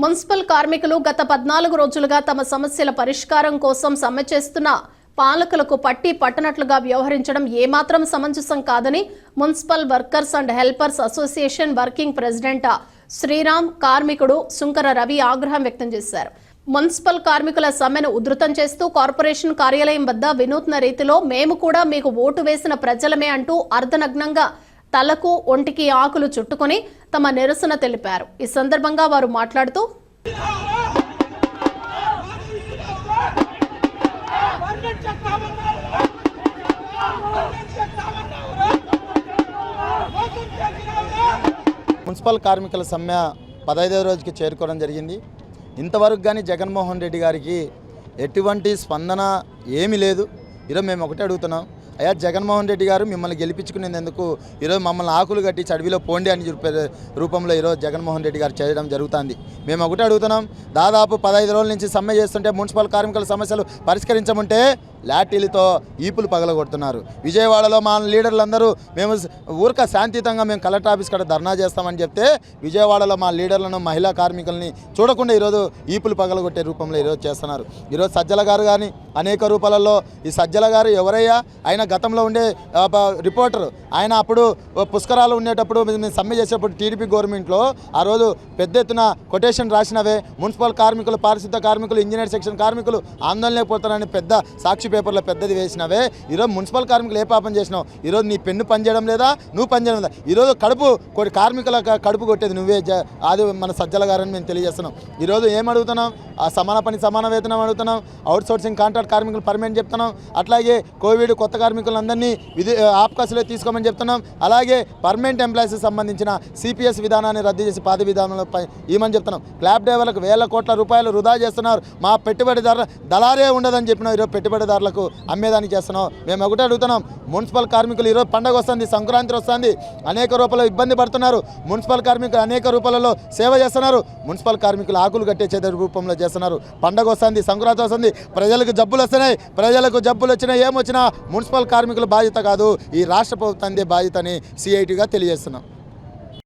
Municipal కార్మికులు గత 14 రోజులుగా తమ సమస్యల పరిష్కారం కోసం సమ్మె చేస్తున్న పాలకులకు పట్టి పట్టనట్లుగా వ్యవహరించడం ఏమాత్రం సమంజసం కాదని municipal workers and helpers association working president Sriram కార్మికుడు సుంకర రవి ఆగ్రహం వ్యక్తం చేశారు. మున్సిపల్ కార్మికుల సమ్మెను ఉధృతం చేస్తూ కార్పొరేషన్ కార్యాలయం వద్ద వినూత్న రీతిలో మేము కూడా మీకు ఓటు వేసిన ప్రజలమే అంటూ అర్ధనగ్నంగా తలకు ఒంటికి ఆకులు చుట్టుకొని తమ నిరసన తెలిపారు. ఈ సందర్భంగా వారు మాట్లాడుతూ మున్సిపల్ కార్మికుల సమ్మె 15వ రోజుకి చేరుకోవడం జరిగింది. ఇంతవరకు కానీ జగన్మోహన్ రెడ్డి గారికి ఎటువంటి స్పందన ఏమీ లేదు. ఈరోజు మేము ఒకటే అడుగుతున్నాం, అయ్యా జగన్మోహన్ రెడ్డి గారు మిమ్మల్ని గెలిపించుకునేందుకు ఈరోజు మమ్మల్ని ఆకులు కట్టి చడివిలో పోండి అని రూపంలో ఈరోజు జగన్మోహన్ రెడ్డి గారు చేయడం జరుగుతుంది. మేము ఒకటే అడుగుతున్నాం, దాదాపు 15 రోజుల నుంచి సమ్మె చేస్తుంటే మున్సిపల్ కార్మికుల సమస్యలు పరిష్కరించమంటే లాఠీలతో ఈపులు పగలగొడుతున్నారు. విజయవాడలో మా లీడర్లందరూ మేము ఊరిక శాంతియుతంగా మేము కలెక్టర్ ఆఫీస్ కాడ ధర్నా చేస్తామని చెప్తే విజయవాడలో మా లీడర్లను మహిళా కార్మికుల్ని చూడకుండా ఈరోజు ఈపులు పగలగొట్టే రూపంలో ఈరోజు చేస్తున్నారు. ఈరోజు సజ్జల గారు కానీ అనేక రూపాలలో ఈ సజ్జల గారు ఎవరయ్యా, ఆయన గతంలో ఉండే రిపోర్టర్, ఆయన అప్పుడు పుష్కరాలు ఉండేటప్పుడు మేము సమ్మె చేసేటప్పుడు టీడీపీ గవర్నమెంట్లో ఆ రోజు పెద్ద ఎత్తున కొటేషన్ రాసినవే, మున్సిపల్ కార్మికులు, పారిశుద్ధ కార్మికులు, ఇంజనీర్ సెక్షన్ కార్మికులు ఆందోళన పోతారని పెద్ద సాక్షి పేపర్లో పెద్దది వేసినవే. ఈరోజు మున్సిపల్ కార్మికులు ఏ పాపం చేసినావు? ఈరోజు నీ పెన్ను పనిచేయడం లేదా, నువ్వు పనిచేయడం లేదా? ఈరోజు కార్మికుల కడుపు కొట్టేది నువ్వే, అది మన సజ్జల గారని మేము తెలియజేస్తున్నాం. ఈరోజు ఏం అడుగుతున్నాం? ఆ సమాన పని సమాన వేతనం అడుగుతున్నాం, అవుట్ సోర్సింగ్ కాంట్రాక్ట్ కార్మికులు పర్మనెంట్ చెప్తున్నాం, అట్లాగే కోవిడ్ కొత్త కార్మికులందరినీ ఆప్కాసులో తీసుకోమని చెప్తున్నాం, అలాగే పర్మనెంట్ ఎంప్లాయీస్కి సంబంధించిన సిపిఎస్ విధానాన్ని రద్దు చేసి పాత విధానంలో ఇవ్వమని చెప్తున్నాం. క్లాబ్ డ్రైవర్లకు వేల కోట్ల రూపాయలు వృధా చేస్తున్నారు, మా పెట్టుబడిదారుల దళారే ఉండదని చెప్పినాం. ఈరోజు పెట్టుబడిదారులకు అమ్మేదానికి చేస్తున్నాం. మేము ఒకటే అడుగుతున్నాం, మున్సిపల్ కార్మికులు ఈరోజు పండగ వస్తుంది, సంక్రాంతి వస్తుంది, అనేక రూపాయలు ఇబ్బంది పడుతున్నారు. మున్సిపల్ కార్మికులు అనేక రూపాయలలో సేవ చేస్తున్నారు. మున్సిపల్ కార్మికులు ఆకులు కట్టే చేత రూపంలో చేస్తున్నారు. పండగ వస్తుంది, సంక్రాంతి వస్తుంది, ప్రజలకు జబ్బులు వస్తున్నాయి. ప్రజలకు జబ్బులు వచ్చినా ఏమొచ్చినా మున్సిపల్ కార్మికుల బాధ్యత కాదు, ఈ రాష్ట్ర ప్రభుత్వం బాధ్యత అని సిఐటిగా తెలియజేస్తున్నాం.